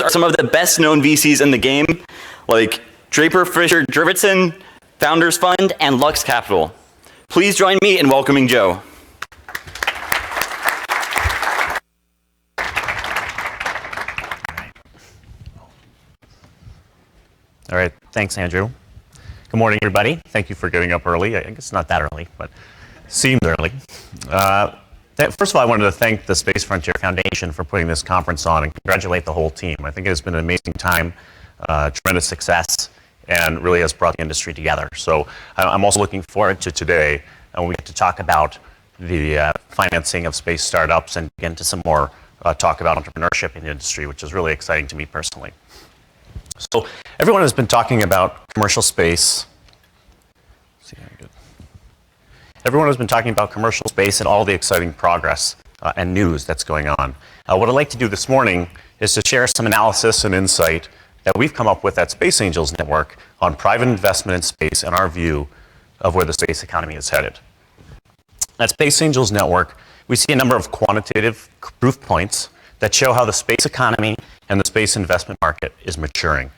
are some of the best known VCs in the game, like Draper Fisher Jurvetson, Founders Fund, and Lux Capital. Please join me in welcoming Joe. All right, thanks, Andrew. Good morning, everybody. Thank you for getting up early. I guess not that early, but seemed early. First of all, I wanted to thank the Space Frontier Foundation for putting this conference on and congratulate the whole team. I think it's been an amazing time, tremendous success, and really has brought the industry together. So I'm also looking forward to today, and we get to talk about the financing of space startups and get into some more talk about entrepreneurship in the industry, which is really exciting to me personally. So everyone has been talking about commercial space. Everyone has been talking about commercial space and all the exciting progress and news that's going on. What I'd like to do this morning is to share some analysis and insight that we've come up with at Space Angels Network on private investment in space and our view of where the space economy is headed. At Space Angels Network, we see a number of quantitative proof points that show how the space economy and the space investment market is maturing.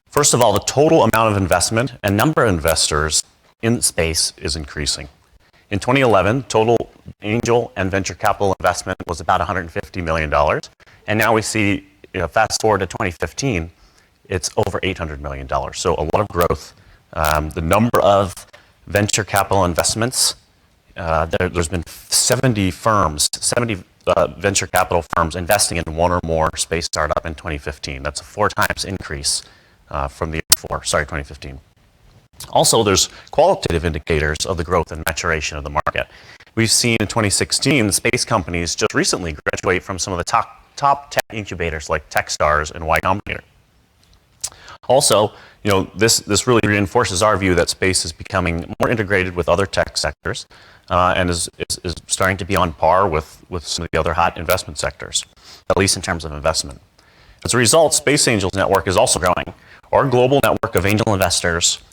First of all, the total amount of investment and number of investors in space is increasing. In 2011, total angel and venture capital investment was about $150 million. And now we see, fast forward to 2015, it's over $800 million. So a lot of growth. The number of venture capital investments, there's been 70 venture capital firms investing in one or more space startup in 2015. That's a 4 times increase from the year before, 2015. Also, there's qualitative indicators of the growth and maturation of the market. We've seen in 2016, space companies just recently graduate from some of the top tech incubators like Techstars and Y Combinator. Also, this really reinforces our view that space is becoming more integrated with other tech sectors and is starting to be on par with some of the other hot investment sectors, at least in terms of investment. As a result, Space Angels Network is also growing. Our global network of angel investors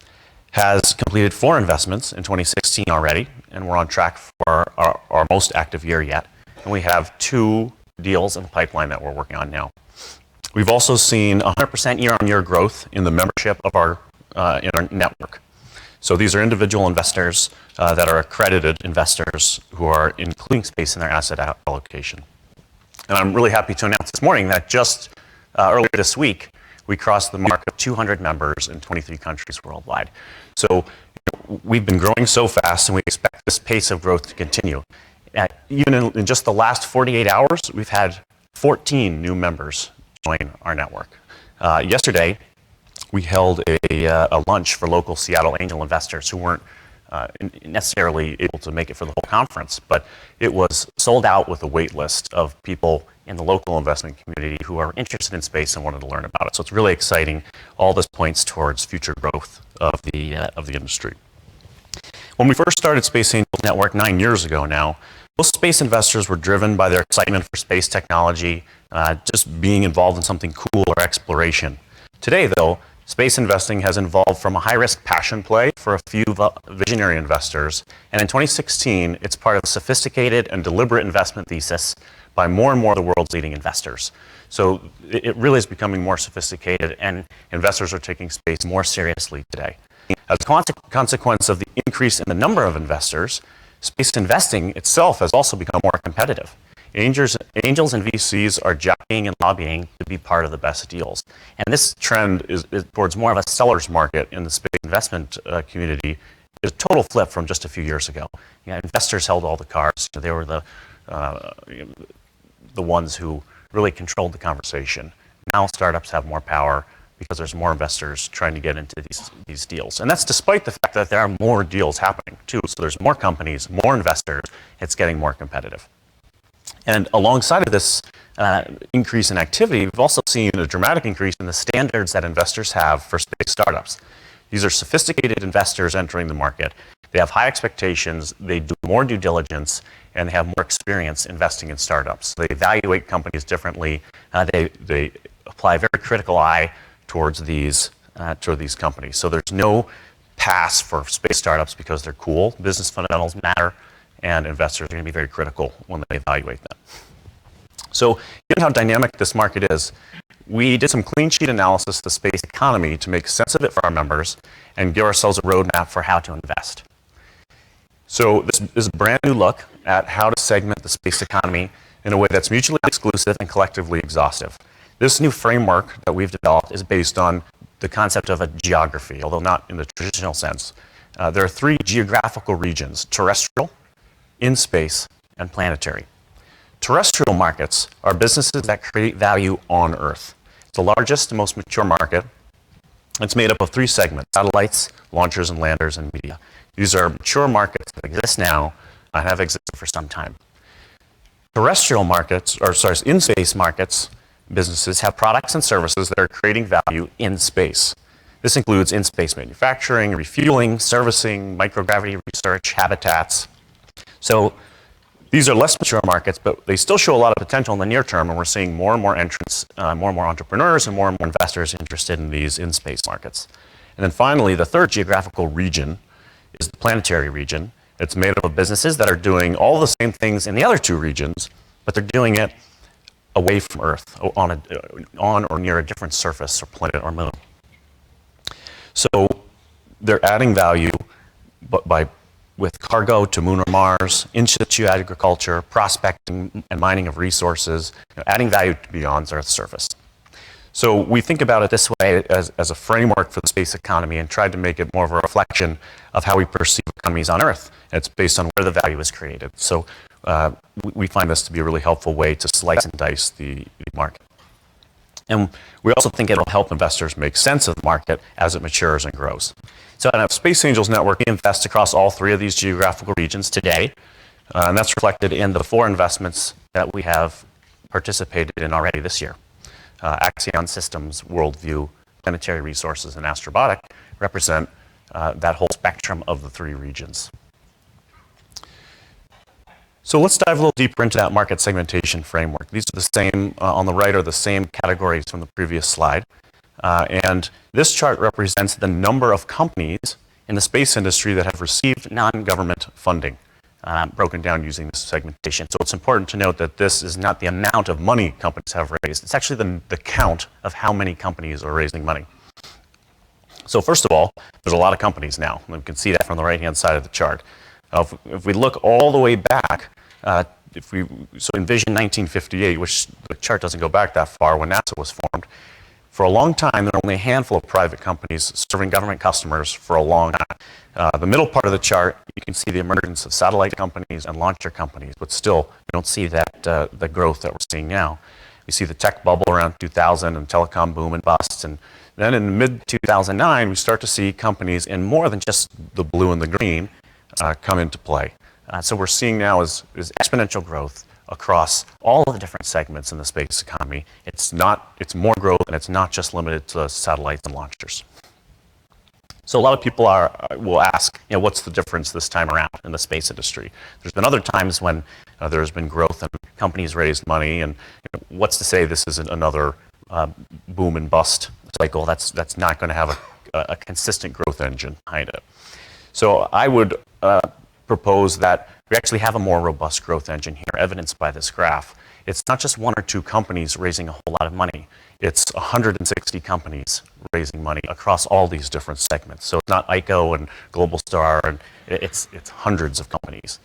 has completed 4 investments in 2016 already, and we're on track for our most active year yet. And we have 2 deals in the pipeline that we're working on now. We've also seen 100% year-on-year growth in the membership of in our network. So these are individual investors that are accredited investors who are including space in their asset allocation. And I'm really happy to announce this morning that just earlier this week, we crossed the mark of 200 members in 23 countries worldwide. So we've been growing so fast, and we expect this pace of growth to continue. Even in just the last 48 hours, we've had 14 new members join our network. Yesterday, we held a lunch for local Seattle angel investors who weren't necessarily able to make it for the whole conference, but it was sold out with a wait list of people in the local investment community who are interested in space and wanted to learn about it. So it's really exciting. All this points towards future growth of the industry. When we first started Space Angels Network 9 years ago now, most space investors were driven by their excitement for space technology, just being involved in something cool or exploration. Today, though, space investing has evolved from a high-risk passion play for a few visionary investors, and in 2016, it's part of a sophisticated and deliberate investment thesis by more and more of the world's leading investors. So it really is becoming more sophisticated, and investors are taking space more seriously today. As a consequence of the increase in the number of investors, space investing itself has also become more competitive. Angels and VCs are jockeying and lobbying to be part of the best deals. And this trend is towards more of a seller's market in the space investment community. It's a total flip from just a few years ago. Investors held all the cards. They were the ones who really controlled the conversation. Now startups have more power because there's more investors trying to get into these deals. And that's despite the fact that there are more deals happening too. So there's more companies, more investors. It's getting more competitive. And alongside of this increase in activity, we've also seen a dramatic increase in the standards that investors have for space startups. These are sophisticated investors entering the market. They have high expectations, they do more due diligence, and they have more experience investing in startups. They evaluate companies differently. They apply a very critical eye towards these companies. So there's no pass for space startups because they're cool. Business fundamentals matter, and investors are going to be very critical when they evaluate them. So given how dynamic this market is, we did some clean sheet analysis of the space economy to make sense of it for our members and give ourselves a roadmap for how to invest. So this is a brand new look at how to segment the space economy in a way that's mutually exclusive and collectively exhaustive. This new framework that we've developed is based on the concept of a geography, although not in the traditional sense. There are 3 geographical regions: terrestrial, in space, and planetary. Terrestrial markets are businesses that create value on Earth. It's the largest and most mature market. It's made up of 3 segments: satellites, launchers and landers, and media. These are mature markets that exist now and have existed for some time. Terrestrial markets, in-space markets, businesses have products and services that are creating value in space. This includes in-space manufacturing, refueling, servicing, microgravity research, habitats. So these are less mature markets, but they still show a lot of potential in the near term, and we're seeing more and more entrants, more and more entrepreneurs, and more investors interested in these in-space markets. And then finally, the 3rd geographical region is the planetary region. It's made up of businesses that are doing all the same things in the other 2 regions, but they're doing it away from Earth, on or near a different surface or planet or moon. So they're adding value with cargo to Moon or Mars, in situ agriculture, prospecting and mining of resources, adding value beyond Earth's surface. So we think about it this way as a framework for the space economy, and tried to make it more of a reflection of how we perceive economies on Earth. And it's based on where the value is created. So we find this to be a really helpful way to slice and dice the market. And we also think it'll help investors make sense of the market as it matures and grows. So at Space Angels Network, we invest across all 3 of these geographical regions today. And that's reflected in the 4 investments that we have participated in already this year. Axion Systems, Worldview, Planetary Resources, and Astrobotic represent that whole spectrum of the 3 regions. So let's dive a little deeper into that market segmentation framework. These are the same, on the right are the same categories from the previous slide. And this chart represents the number of companies in the space industry that have received non-government funding, broken down using this segmentation. So it's important to note that this is not the amount of money companies have raised. It's actually the count of how many companies are raising money. So first of all, there's a lot of companies now. We can see that from the right-hand side of the chart. If we look all the way back, so envision 1958, which the chart doesn't go back that far, when NASA was formed. For a long time, there were only a handful of private companies serving government customers for a long time. The middle part of the chart, you can see the emergence of satellite companies and launcher companies, but still, you don't see that the growth that we're seeing now. We see the tech bubble around 2000 and telecom boom and bust, and then in mid-2009, we start to see companies in more than just the blue and the green come into play. So we're seeing now is exponential growth across all of the different segments in the space economy. It's more growth, and it's not just limited to satellites and launchers. So a lot of people will ask, what's the difference this time around in the space industry? There's been other times when there's been growth and companies raised money, and what's to say this isn't another boom and bust cycle that's not going to have a consistent growth engine behind it. So I would propose that we actually have a more robust growth engine here, evidenced by this graph. It's not just 1 or 2 companies raising a whole lot of money. It's 160 companies raising money across all these different segments. So it's not ICO and Globalstar, and it's hundreds of companies.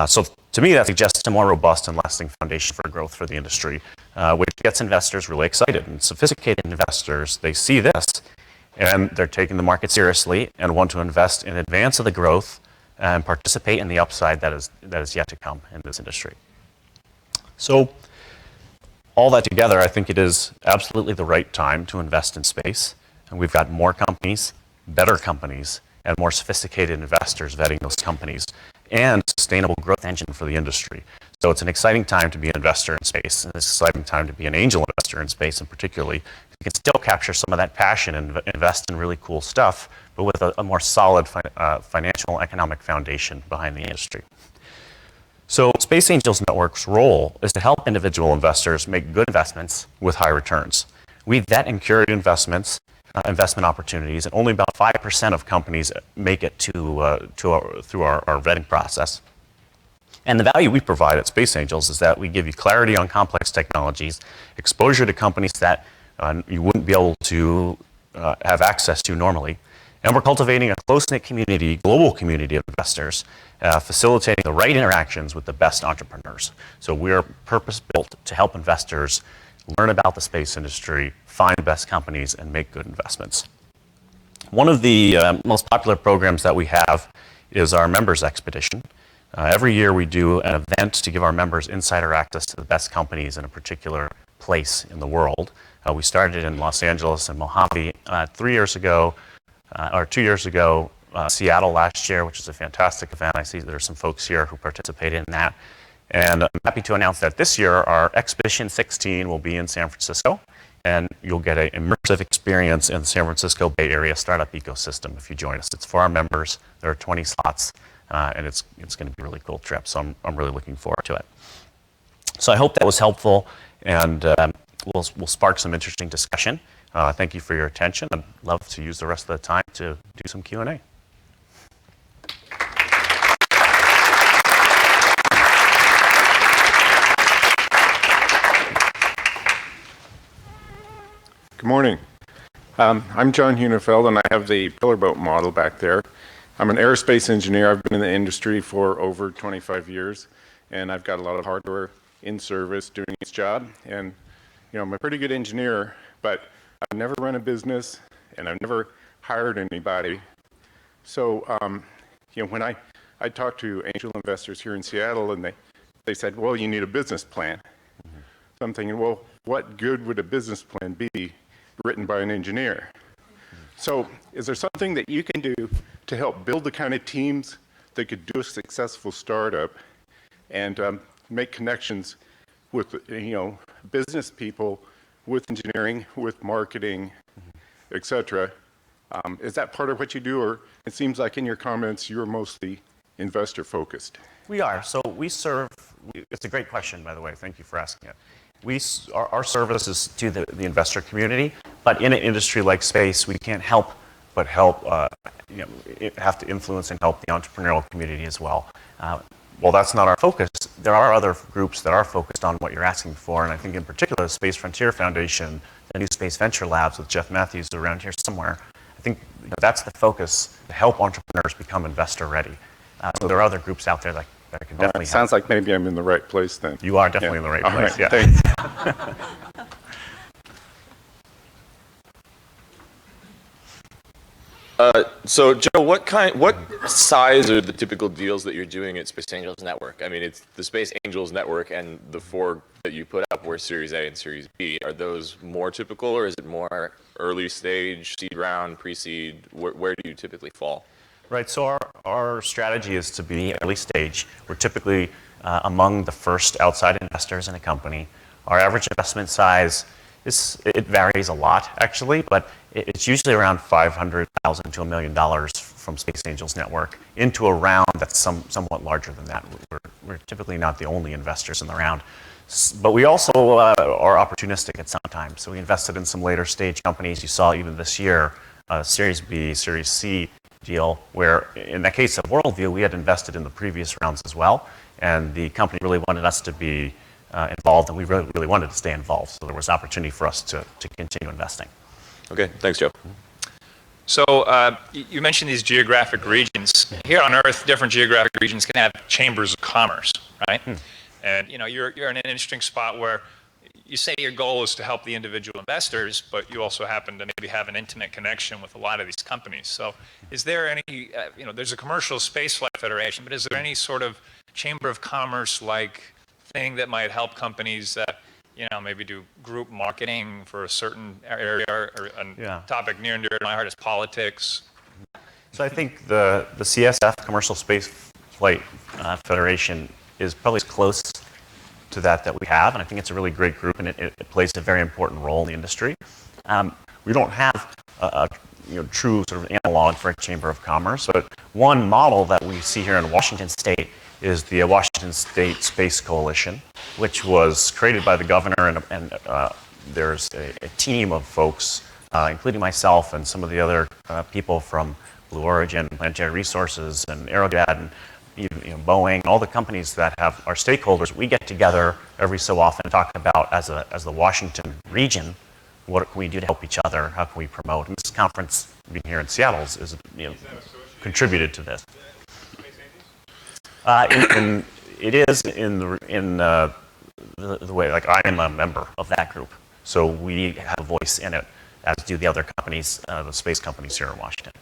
So to me, that suggests a more robust and lasting foundation for growth for the industry, which gets investors really excited. And sophisticated investors, they see this, and they're taking the market seriously and want to invest in advance of the growth and participate in the upside that is yet to come in this industry. So all that together, I think it is absolutely the right time to invest in space. And we've got more companies, better companies, and more sophisticated investors vetting those companies, and sustainable growth engine for the industry. So it's an exciting time to be an investor in space, and it's an exciting time to be an angel investor in space, and particularly you can still capture some of that passion and invest in really cool stuff, but with a more solid financial economic foundation behind the industry. So Space Angels Network's role is to help individual investors make good investments with high returns. We vet and curate investment opportunities, and only about 5% of companies make it through our vetting process. And the value we provide at Space Angels is that we give you clarity on complex technologies, exposure to companies that you wouldn't be able to have access to normally. And we're cultivating a close-knit community, global community of investors, facilitating the right interactions with the best entrepreneurs. So we're purpose-built to help investors learn about the space industry, find the best companies, and make good investments. One of the most popular programs that we have is our members expedition. Every year we do an event to give our members insider access to the best companies in a particular place in the world. We started in Los Angeles and Mojave 3 years ago, or 2 years ago, Seattle last year, which is a fantastic event. I see there's some folks here who participated in that. And I'm happy to announce that this year our Expedition 16 will be in San Francisco, and you'll get an immersive experience in the San Francisco Bay Area startup ecosystem if you join us. It's for our members. There are 20 slots, and it's going to be a really cool trip, so I'm really looking forward to it. So I hope that was helpful, and we'll spark some interesting discussion. Thank you for your attention. I'd love to use the rest of the time to do some Q&A. Good morning. I'm John Hunefeld, and I have the pillar boat model back there. I'm an aerospace engineer. I've been in the industry for over 25 years, and I've got a lot of hardware in service doing its job. And I'm a pretty good engineer, but I've never run a business, and I've never hired anybody. So, when I talked to angel investors here in Seattle, and they said, well, you need a business plan. So I'm thinking, well, what good would a business plan be written by an engineer? So is there something that you can do to help build the kind of teams that could do a successful startup and make connections with business people, with engineering, with marketing, etc.? Is that part of what you do, or it seems like in your comments you're mostly investor focused? We are. So we serve, it's a great question, by the way. Thank you for asking it. Our service is to the investor community, but in an industry like space, we can't help but help, have to influence and help the entrepreneurial community as well. Well, that's not our focus. There are other groups that are focused on what you're asking for, and I think in particular, the Space Frontier Foundation, the NewSpace Venture Labs with Jeff Matthews around here somewhere. I think that's the focus, to help entrepreneurs become investor ready. So there are other groups out there that can definitely help. Sounds like maybe I'm in the right place then. You are definitely in the right place. Right, yeah. thanks. So Joe, what size are the typical deals that you're doing at Space Angels Network? I mean, it's the Space Angels Network, and the 4 that you put up were Series A and Series B. Are those more typical, or is it more early stage, seed round, pre-seed? Where do you typically fall? Right, so our strategy is to be early stage. We're typically among the first outside investors in a company. Our average investment size it varies a lot, actually, but it's usually around $500,000 to $1 million from Space Angels Network into a round that's somewhat larger than that. We're typically not the only investors in the round, but we also are opportunistic at some time. So we invested in some later stage companies. You saw even this year, Series B, Series C deal, where in the case of Worldview, we had invested in the previous rounds as well, and the company really wanted us to be involved, and we really wanted to stay involved. So there was opportunity for us to continue investing. Okay, thanks, Joe. So you mentioned these geographic regions. Here on Earth, different geographic regions can have chambers of commerce, right? And you're in an interesting spot where you say your goal is to help the individual investors, but you also happen to maybe have an intimate connection with a lot of these companies. So is there any, there's a commercial spaceflight federation, but is there any sort of chamber of commerce-like thing that might help companies maybe do group marketing for a certain area, or a topic near and dear to my heart is politics? So I think the CSF, Commercial Space Flight Federation, is probably as close to that we have, and I think it's a really great group, and it plays a very important role in the industry. We don't have a true sort of analog for a Chamber of Commerce, but one model that we see here in Washington State is the Washington State Space Coalition, which was created by the governor, and there's a team of folks, including myself and some of the other people from Blue Origin, Planetary Resources, and Aerodad, and even Boeing, all the companies that have our stakeholders. We get together every so often and talk about, as the Washington region, what can we do to help each other? How can we promote? And this conference being here in Seattle is contributed to this. It is in the way, like, I am a member of that group, so we have a voice in it, as do the other companies, the space companies here in Washington.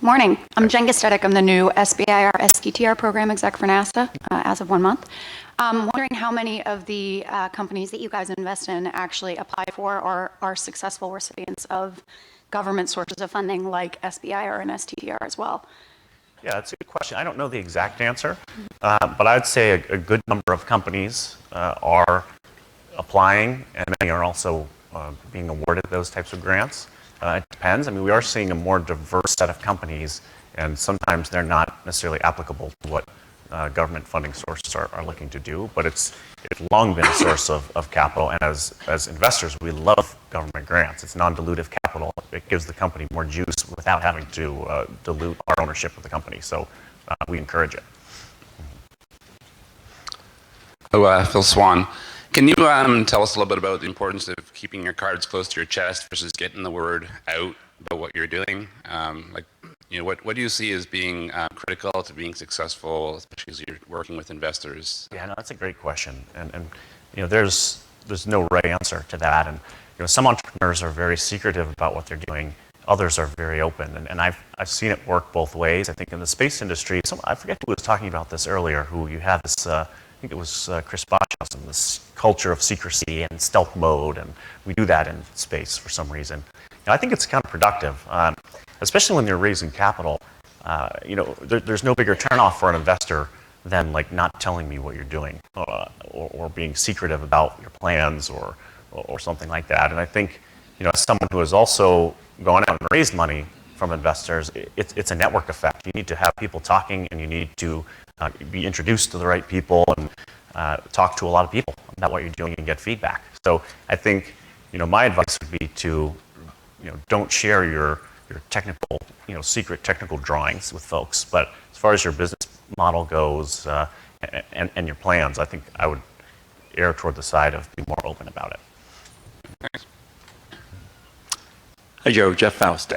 Morning. I'm Jen Gestetic. I'm the new SBIR STTR program exec for NASA as of 1 month. I'm wondering how many of the companies that you guys invest in actually apply for or are successful recipients of government sources of funding like SBIR and STTR as well. Yeah, that's a good question. I don't know the exact answer, but I'd say a good number of companies are applying, and many are also being awarded those types of grants. It depends. I mean, we are seeing a more diverse set of companies, and sometimes they're not necessarily applicable to what government funding sources are looking to do, but it's long been a source of capital, and as investors, we love government grants. It's non-dilutive capital. It gives the company more juice without having to dilute our ownership of the company, so we encourage it. Hello, Phil Swan. Can you tell us a little bit about the importance of keeping your cards close to your chest versus getting the word out about what you're doing? What do you see as being critical to being successful, especially as you're working with investors? Yeah, no, that's a great question, and there's no right answer to that. And some entrepreneurs are very secretive about what they're doing. Others are very open, and I've seen it work both ways. I think in the space industry, I forget who was talking about this earlier. Who you have this. I think it was Chris Bachhaus, this culture of secrecy and stealth mode, and we do that in space for some reason. I think it's counterproductive, especially when you're raising capital. There's no bigger turnoff for an investor than like not telling me what you're doing or being secretive about your plans or something like that. And I think, as someone who has also gone out and raised money from investors, it's a network effect. You need to have people talking, and you need to be introduced to the right people and talk to a lot of people about what you're doing and get feedback. So I think, my advice would be to, don't share your technical, secret technical drawings with folks. But as far as your business model goes and your plans, I think I would err toward the side of being more open about it. Thanks. Hi, Joe. Jeff Faust.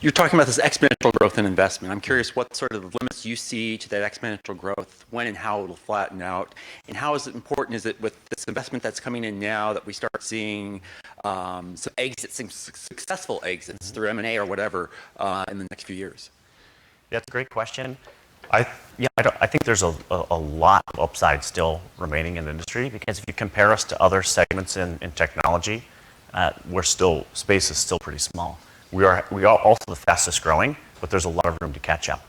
You're talking about this exponential growth in investment. I'm curious what sort of limits you see to that exponential growth, when and how it'll flatten out, and how is it important is it with this investment that's coming in now that we start seeing some exits, some successful exits through M&A or whatever in the next few years? Yeah, that's a great question. I think there's a lot of upside still remaining in the industry, because if you compare us to other segments in technology, space is still pretty small. We are also the fastest growing, but there's a lot of room to catch up.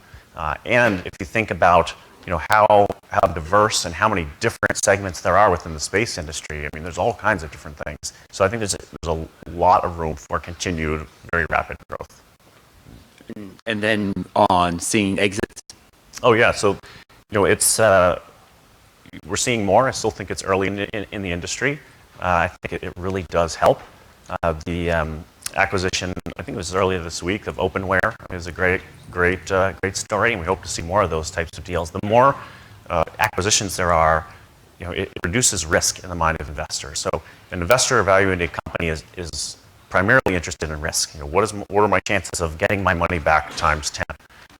And if you think about how diverse and how many different segments there are within the space industry, I mean, there's all kinds of different things. So I think there's a lot of room for continued very rapid growth. And then on seeing exits? Oh yeah, so it's we're seeing more. I still think it's early in the industry. I think it really does help. The acquisition, I think it was earlier this week, of Openware is a great story, and we hope to see more of those types of deals. The more acquisitions there are, it reduces risk in the mind of investors. So an investor evaluating a company is primarily interested in risk. What are my chances of getting my money back times 10?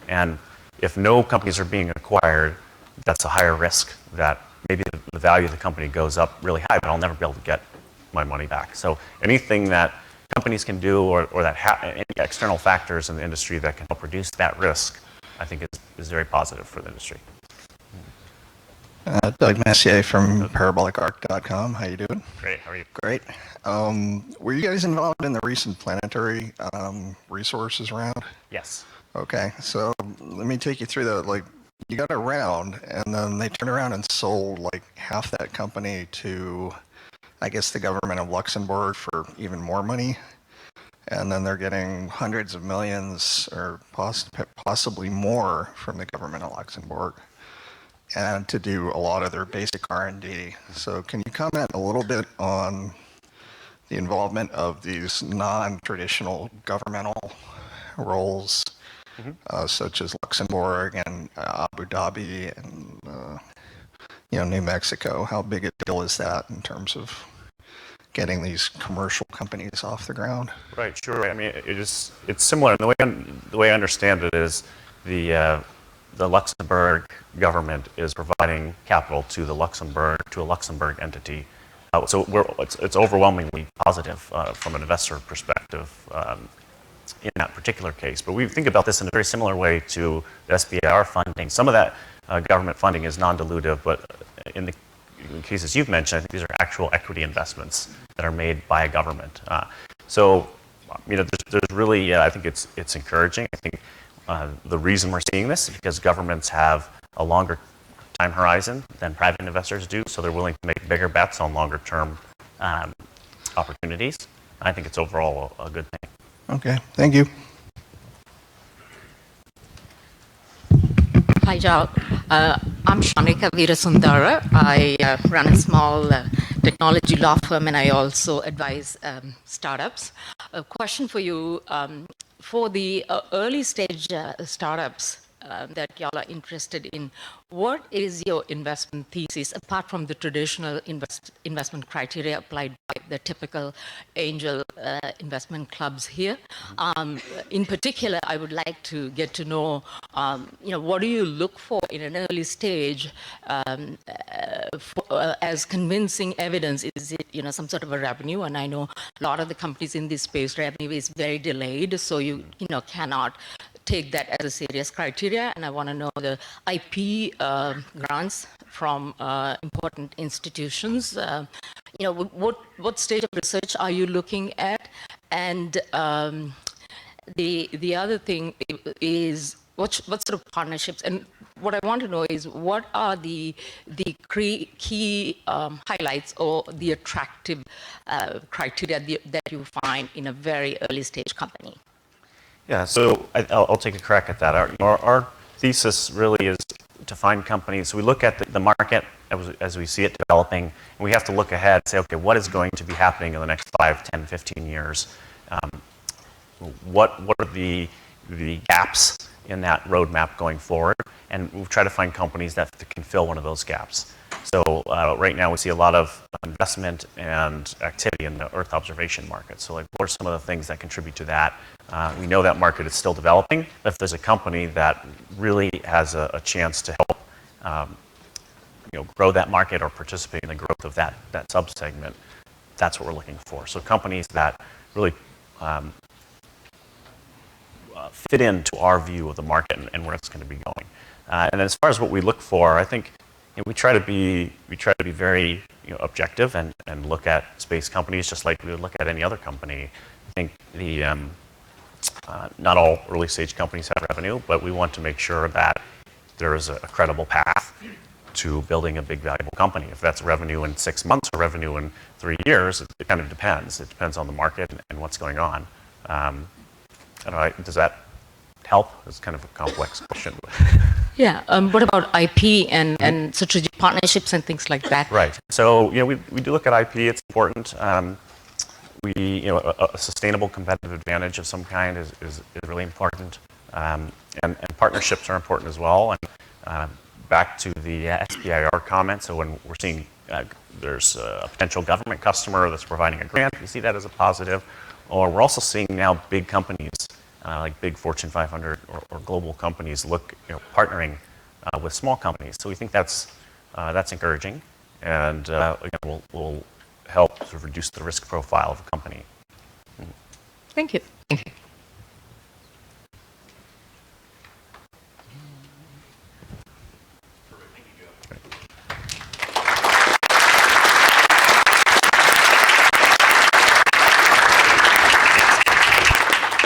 And if no companies are being acquired, that's a higher risk that maybe the value of the company goes up really high, but I'll never be able to get my money back. So anything that companies can do or that any external factors in the industry that can help reduce that risk, I think is very positive for the industry. Doug Messier from ParabolicArc.com. How you doing? Great. How are you? Great. Were you guys involved in the recent planetary resources round? Yes. Okay. So let me take you through you got a round, and then they turned around and sold half that company to, I guess, the government of Luxembourg for even more money. And then they're getting hundreds of millions or possibly more from the government of Luxembourg, and to do a lot of their basic R&D. So can you comment a little bit on the involvement of these non-traditional governmental roles, such as Luxembourg and Abu Dhabi and New Mexico? How big a deal is that in terms of getting these commercial companies off the ground? Right, sure. I mean, it's similar. The way I understand it is the Luxembourg government is providing capital to a Luxembourg entity. So it's overwhelmingly positive from an investor perspective in that particular case. But we think about this in a very similar way to the SBIR funding. Some of that government funding is non-dilutive, but in the cases you've mentioned, I think these are actual equity investments that are made by a government. So, there's really, I think it's encouraging. I think the reason we're seeing this is because governments have a longer time horizon than private investors do, so they're willing to make bigger bets on longer term opportunities. I think it's overall a good thing. Okay, thank you. Hi, Joe. I'm Shanika Veerasundara. I run a small technology law firm, and I also advise startups. A question for you. For the early stage startups that y'all are interested in, what is your investment thesis apart from the traditional investment criteria applied by the typical angel investment clubs here? In particular, I would like to get to know, what do you look for in an early stage as convincing evidence? Is it, some sort of a revenue? And I know a lot of the companies in this space, revenue is very delayed, so you cannot take that as a serious criteria. And I want to know the IP grants from important institutions. What stage of research are you looking at? And the other thing is what sort of partnerships? And what I want to know is what are the key highlights or the attractive criteria that you find in a very early stage company? Yeah, so I'll take a crack at that. Our thesis really is to find companies. So we look at the market as we see it developing, and we have to look ahead and say, okay, what is going to be happening in the next 5, 10, 15 years? What are the gaps in that roadmap going forward? And we'll try to find companies that can fill one of those gaps. So right now we see a lot of investment and activity in the Earth observation market. So what are some of the things that contribute to that? We know that market is still developing, but if there's a company that really has a chance to help grow that market or participate in the growth of that subsegment, that's what we're looking for. So companies that really fit into our view of the market and where it's going to be going. And as far as what we look for, I think we try to be very objective and look at space companies just like we would look at any other company. I think not all early stage companies have revenue, but we want to make sure that there is a credible path to building a big valuable company. If that's revenue in 6 months or revenue in 3 years, it kind of depends. It depends on the market and what's going on. I don't know, does that help? It's kind of a complex question. Yeah, what about IP and strategic partnerships and things like that? Right. So we do look at IP. It's important. A sustainable competitive advantage of some kind is really important, and partnerships are important as well. And back to the SBIR comment. So when we're seeing there's a potential government customer that's providing a grant, we see that as a positive. Or we're also seeing now big companies. Like big Fortune 500 or global companies partnering with small companies. So we think that's encouraging, and again, will help sort of reduce the risk profile of a company. Thank you.